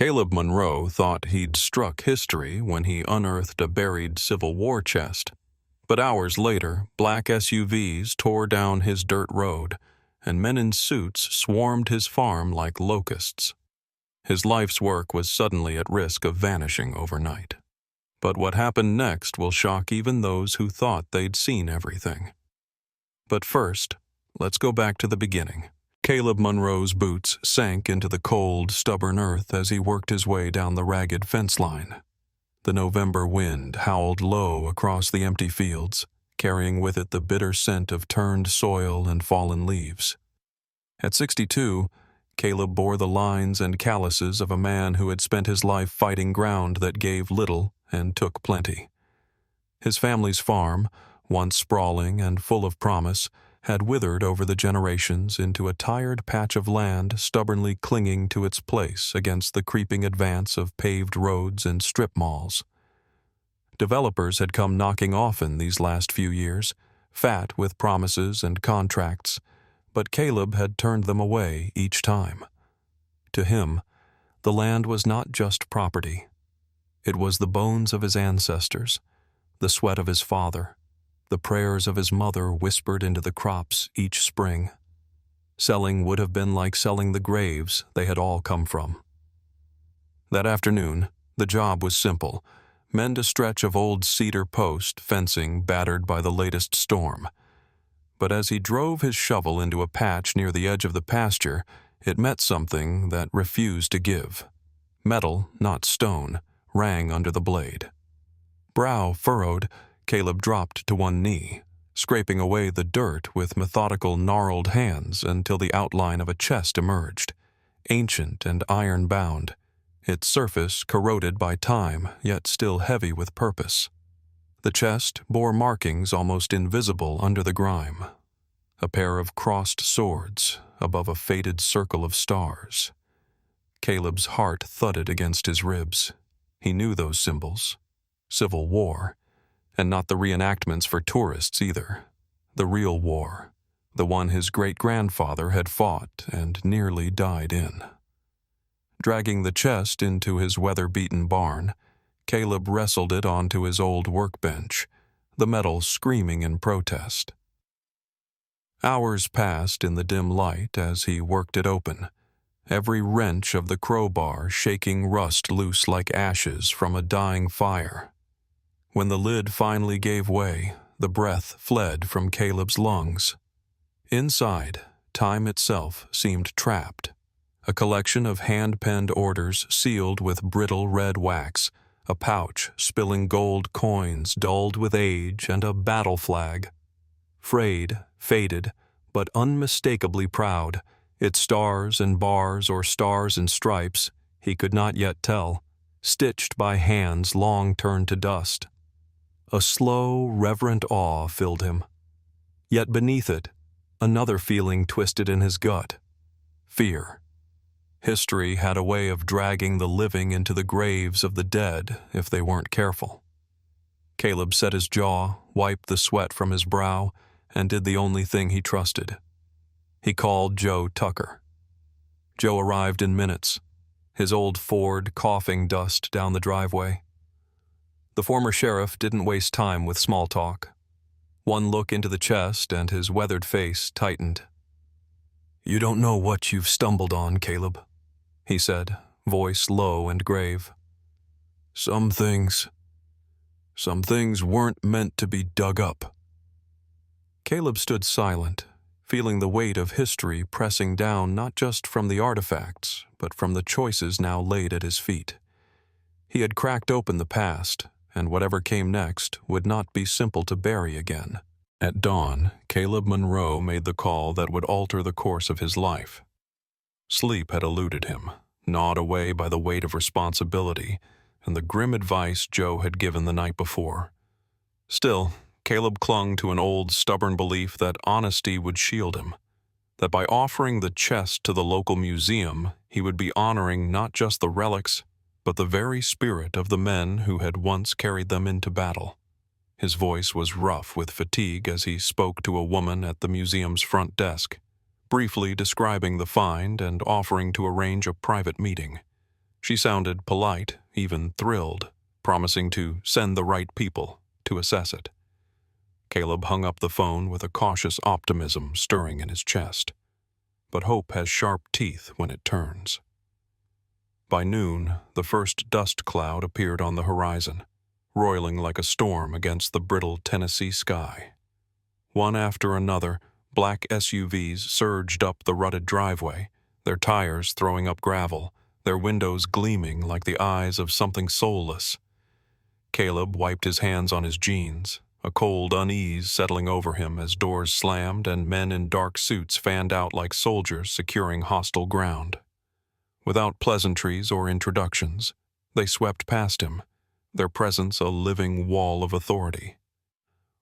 Caleb Monroe thought he'd struck history when he unearthed a buried Civil War chest. But hours later, black SUVs tore down his dirt road, and men in suits swarmed his farm like locusts. His life's work was suddenly at risk of vanishing overnight. But what happened next will shock even those who thought they'd seen everything. But first, let's go back to the beginning. Caleb Monroe's boots sank into the cold, stubborn earth as he worked his way down the ragged fence line. The November wind howled low across the empty fields, carrying with it the bitter scent of turned soil and fallen leaves. At 62, Caleb bore the lines and calluses of a man who had spent his life fighting ground that gave little and took plenty. His family's farm, once sprawling and full of promise, had withered over the generations into a tired patch of land stubbornly clinging to its place against the creeping advance of paved roads and strip malls. Developers had come knocking often these last few years, fat with promises and contracts, but Caleb had turned them away each time. To him, the land was not just property. It was the bones of his ancestors, the sweat of his father, the prayers of his mother whispered into the crops each spring. Selling would have been like selling the graves they had all come from. That afternoon, the job was simple: mend a stretch of old cedar post fencing battered by the latest storm. But as he drove his shovel into a patch near the edge of the pasture, it met something that refused to give. Metal, not stone, rang under the blade. Brow furrowed, Caleb dropped to one knee, scraping away the dirt with methodical, gnarled hands until the outline of a chest emerged, ancient and iron-bound, its surface corroded by time, yet still heavy with purpose. The chest bore markings almost invisible under the grime. A pair of crossed swords above a faded circle of stars. Caleb's heart thudded against his ribs. He knew those symbols. Civil War. And not the reenactments for tourists either. The real war. The one his great-grandfather had fought and nearly died in. Dragging the chest into his weather-beaten barn, Caleb wrestled it onto his old workbench, the metal screaming in protest. Hours passed in the dim light as he worked it open, every wrench of the crowbar shaking rust loose like ashes from a dying fire. When the lid finally gave way, the breath fled from Caleb's lungs. Inside, time itself seemed trapped, a collection of hand-penned orders sealed with brittle red wax, a pouch spilling gold coins dulled with age, and a battle flag. Frayed, faded, but unmistakably proud, its stars and bars or stars and stripes, he could not yet tell, stitched by hands long turned to dust. A slow, reverent awe filled him. Yet beneath it, another feeling twisted in his gut: fear. History had a way of dragging the living into the graves of the dead if they weren't careful. Caleb set his jaw, wiped the sweat from his brow, and did the only thing he trusted. He called Joe Tucker. Joe arrived in minutes, his old Ford coughing dust down the driveway. The former sheriff didn't waste time with small talk. One look into the chest and his weathered face tightened. "You don't know what you've stumbled on, Caleb," he said, voice low and grave. Some things weren't meant to be dug up." Caleb stood silent, feeling the weight of history pressing down not just from the artifacts, but from the choices now laid at his feet. He had cracked open the past, and whatever came next would not be simple to bury again. At dawn, Caleb Monroe made the call that would alter the course of his life. Sleep had eluded him, gnawed away by the weight of responsibility and the grim advice Joe had given the night before. Still, Caleb clung to an old, stubborn belief that honesty would shield him, that by offering the chest to the local museum, he would be honoring not just the relics, but the very spirit of the men who had once carried them into battle. His voice was rough with fatigue as he spoke to a woman at the museum's front desk, briefly describing the find and offering to arrange a private meeting. She sounded polite, even thrilled, promising to send the right people to assess it. Caleb hung up the phone with a cautious optimism stirring in his chest. But hope has sharp teeth when it turns. By noon, the first dust cloud appeared on the horizon, roiling like a storm against the brittle Tennessee sky. One after another, black SUVs surged up the rutted driveway, their tires throwing up gravel, their windows gleaming like the eyes of something soulless. Caleb wiped his hands on his jeans, a cold unease settling over him as doors slammed and men in dark suits fanned out like soldiers securing hostile ground. Without pleasantries or introductions, they swept past him, their presence a living wall of authority.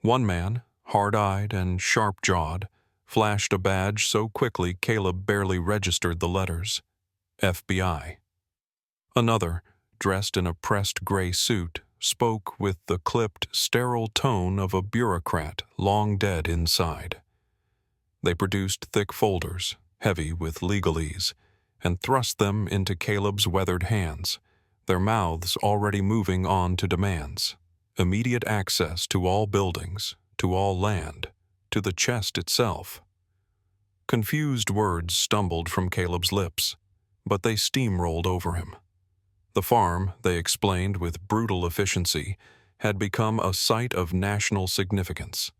One man, hard-eyed and sharp-jawed, flashed a badge so quickly Caleb barely registered the letters. FBI. Another, dressed in a pressed gray suit, spoke with the clipped, sterile tone of a bureaucrat long dead inside. They produced thick folders, heavy with legalese, and thrust them into Caleb's weathered hands, their mouths already moving on to demands. Immediate access to all buildings, to all land, to the chest itself. Confused words stumbled from Caleb's lips, but they steamrolled over him. The farm, they explained with brutal efficiency, had become a site of national significance.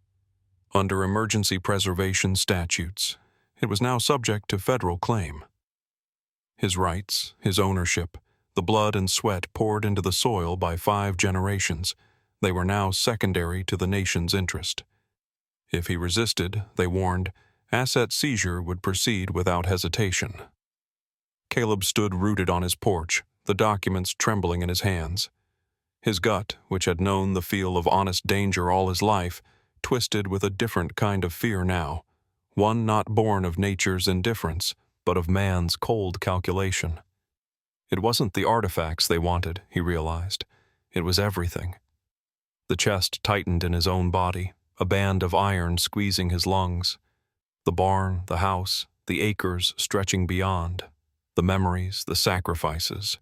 Under emergency preservation statutes, it was now subject to federal claim. His rights, his ownership, the blood and sweat poured into the soil by 5 generations, they were now secondary to the nation's interest. If he resisted, they warned, asset seizure would proceed without hesitation. Caleb stood rooted on his porch, the documents trembling in his hands. His gut, which had known the feel of honest danger all his life, twisted with a different kind of fear now, one not born of nature's indifference, but of man's cold calculation. It wasn't the artifacts they wanted, he realized. It was everything. The chest tightened in his own body, a band of iron squeezing his lungs. The barn, the house, the acres stretching beyond, the memories, the sacrifices.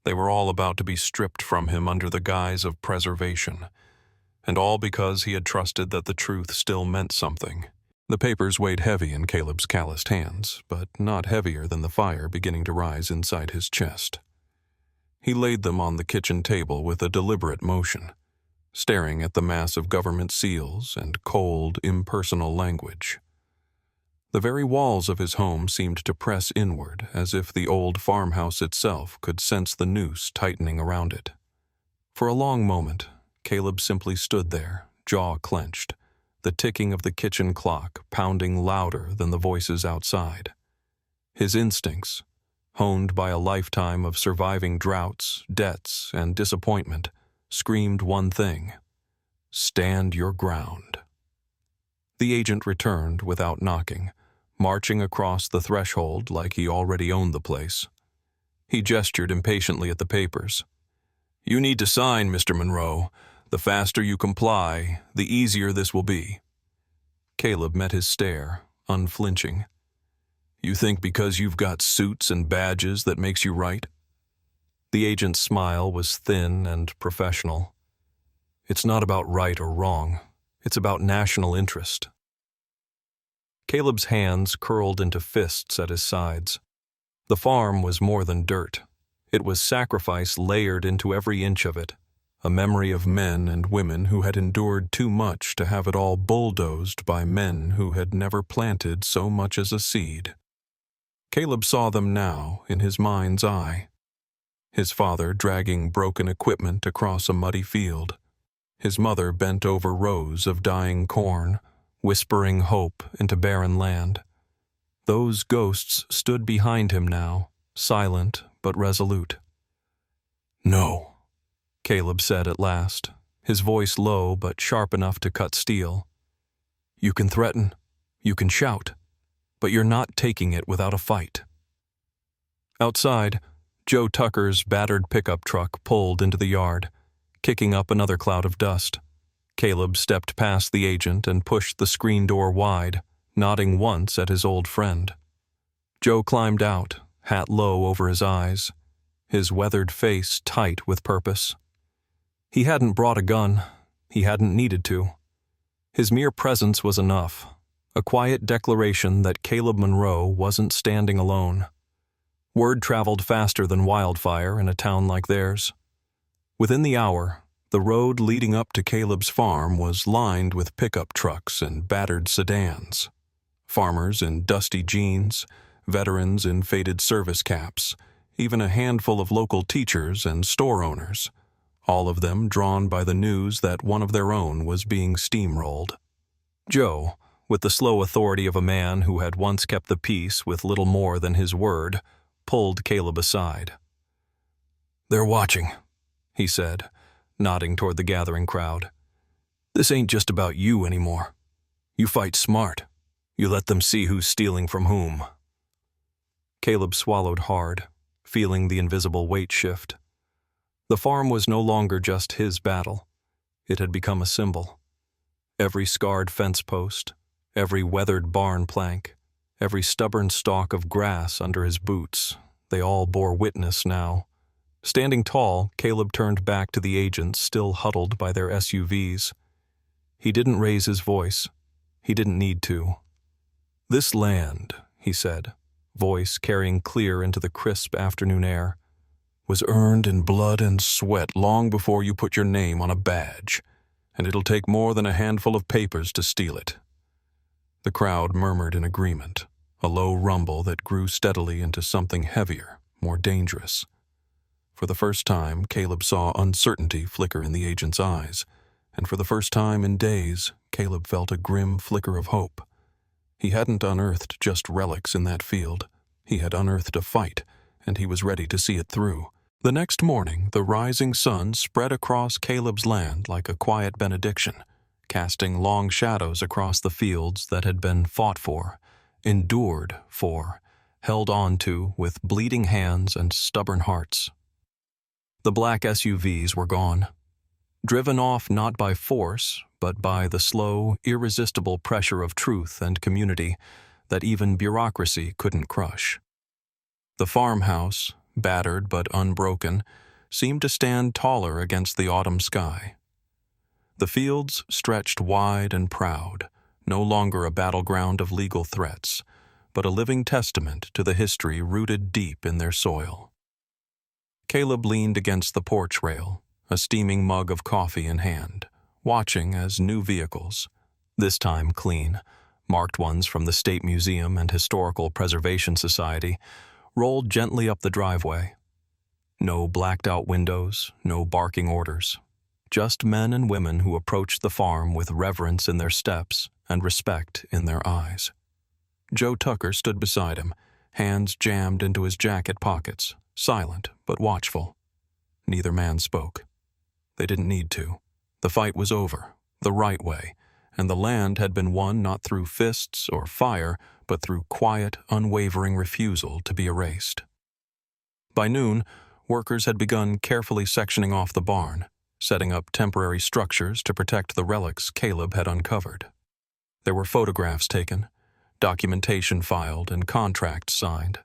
They were all about to be stripped from him under the guise of preservation, and all because he had trusted that the truth still meant something. The papers weighed heavy in Caleb's calloused hands, but not heavier than the fire beginning to rise inside his chest. He laid them on the kitchen table with a deliberate motion, staring at the mass of government seals and cold, impersonal language. The very walls of his home seemed to press inward, as if the old farmhouse itself could sense the noose tightening around it. For a long moment, Caleb simply stood there, jaw clenched, the ticking of the kitchen clock pounding louder than the voices outside. His instincts, honed by a lifetime of surviving droughts, debts, and disappointment, screamed one thing: stand your ground. The agent returned without knocking, marching across the threshold like he already owned the place. He gestured impatiently at the papers. "You need to sign, Mr. Monroe. The faster you comply, the easier this will be." Caleb met his stare, unflinching. "You think because you've got suits and badges that makes you right?" The agent's smile was thin and professional. "It's not about right or wrong. It's about national interest." Caleb's hands curled into fists at his sides. The farm was more than dirt. It was sacrifice layered into every inch of it, a memory of men and women who had endured too much to have it all bulldozed by men who had never planted so much as a seed. Caleb saw them now in his mind's eye. His father dragging broken equipment across a muddy field. His mother bent over rows of dying corn, whispering hope into barren land. Those ghosts stood behind him now, silent but resolute. "No," Caleb said at last, his voice low but sharp enough to cut steel. "You can threaten, you can shout, but you're not taking it without a fight." Outside, Joe Tucker's battered pickup truck pulled into the yard, kicking up another cloud of dust. Caleb stepped past the agent and pushed the screen door wide, nodding once at his old friend. Joe climbed out, hat low over his eyes. his weathered face tight with purpose. He hadn't brought a gun. He hadn't needed to. His mere presence was enough, a quiet declaration that Caleb Monroe wasn't standing alone. Word traveled faster than wildfire in a town like theirs. Within the hour, the road leading up to Caleb's farm was lined with pickup trucks and battered sedans. Farmers in dusty jeans, veterans in faded service caps, even a handful of local teachers and store owners, all of them drawn by the news that one of their own was being steamrolled. Joe, with the slow authority of a man who had once kept the peace with little more than his word, pulled Caleb aside. "They're watching," he said, nodding toward the gathering crowd. "This ain't just about you anymore. You fight smart. You let them see who's stealing from whom." Caleb swallowed hard, feeling the invisible weight shift. The farm was no longer just his battle. It had become a symbol. Every scarred fence post, every weathered barn plank, every stubborn stalk of grass under his boots, they all bore witness now. Standing tall, Caleb turned back to the agents still huddled by their SUVs. He didn't raise his voice. He didn't need to. "This land," he said, voice carrying clear into the crisp afternoon air, "was earned in blood and sweat long before you put your name on a badge, and it'll take more than a handful of papers to steal it." The crowd murmured in agreement, a low rumble that grew steadily into something heavier, more dangerous. For the first time, Caleb saw uncertainty flicker in the agent's eyes, and for the first time in days, Caleb felt a grim flicker of hope. He hadn't unearthed just relics in that field. He had unearthed a fight, and he was ready to see it through. The next morning, the rising sun spread across Caleb's land like a quiet benediction, casting long shadows across the fields that had been fought for, endured for, held on to with bleeding hands and stubborn hearts. The black SUVs were gone, driven off not by force, but by the slow, irresistible pressure of truth and community that even bureaucracy couldn't crush. The farmhouse, battered but unbroken, seemed to stand taller against the autumn sky. The fields stretched wide and proud, no longer a battleground of legal threats, but a living testament to the history rooted deep in their soil. Caleb leaned against the porch rail, a steaming mug of coffee in hand, watching as new vehicles, this time clean, marked ones from the State Museum and Historical Preservation Society, rolled gently up the driveway. No blacked-out windows, no barking orders. Just men and women who approached the farm with reverence in their steps and respect in their eyes. Joe Tucker stood beside him, hands jammed into his jacket pockets, silent but watchful. Neither man spoke. They didn't need to. The fight was over, the right way, and the land had been won not through fists or fire, but through quiet, unwavering refusal to be erased. By noon, workers had begun carefully sectioning off the barn, setting up temporary structures to protect the relics Caleb had uncovered. There were photographs taken, documentation filed, and contracts signed.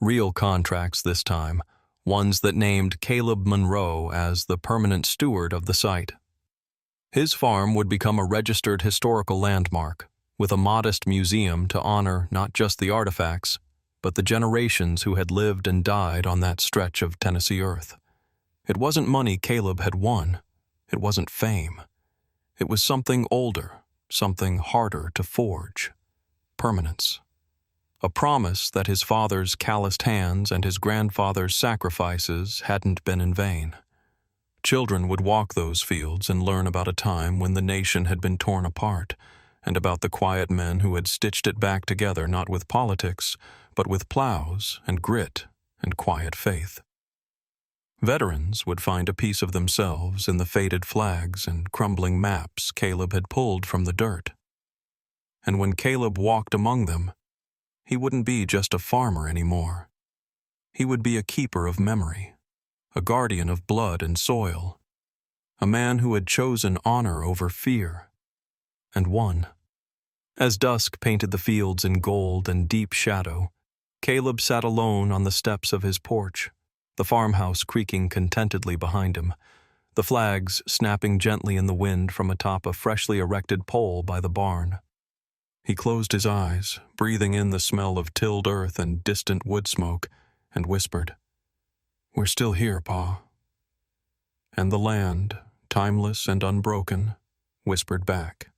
Real contracts this time, ones that named Caleb Monroe as the permanent steward of the site. His farm would become a registered historical landmark, with a modest museum to honor not just the artifacts, but the generations who had lived and died on that stretch of Tennessee earth. It wasn't money Caleb had won. It wasn't fame. It was something older, something harder to forge. Permanence. A promise that his father's calloused hands and his grandfather's sacrifices hadn't been in vain. Children would walk those fields and learn about a time when the nation had been torn apart, and about the quiet men who had stitched it back together not with politics, but with plows and grit and quiet faith. Veterans would find a piece of themselves in the faded flags and crumbling maps Caleb had pulled from the dirt. And when Caleb walked among them, he wouldn't be just a farmer anymore. He would be a keeper of memory, a guardian of blood and soil, a man who had chosen honor over fear, and won. As dusk painted the fields in gold and deep shadow, Caleb sat alone on the steps of his porch, the farmhouse creaking contentedly behind him, the flags snapping gently in the wind from atop a freshly erected pole by the barn. He closed his eyes, breathing in the smell of tilled earth and distant wood smoke, and whispered, "We're still here, Pa." And the land, timeless and unbroken, whispered back,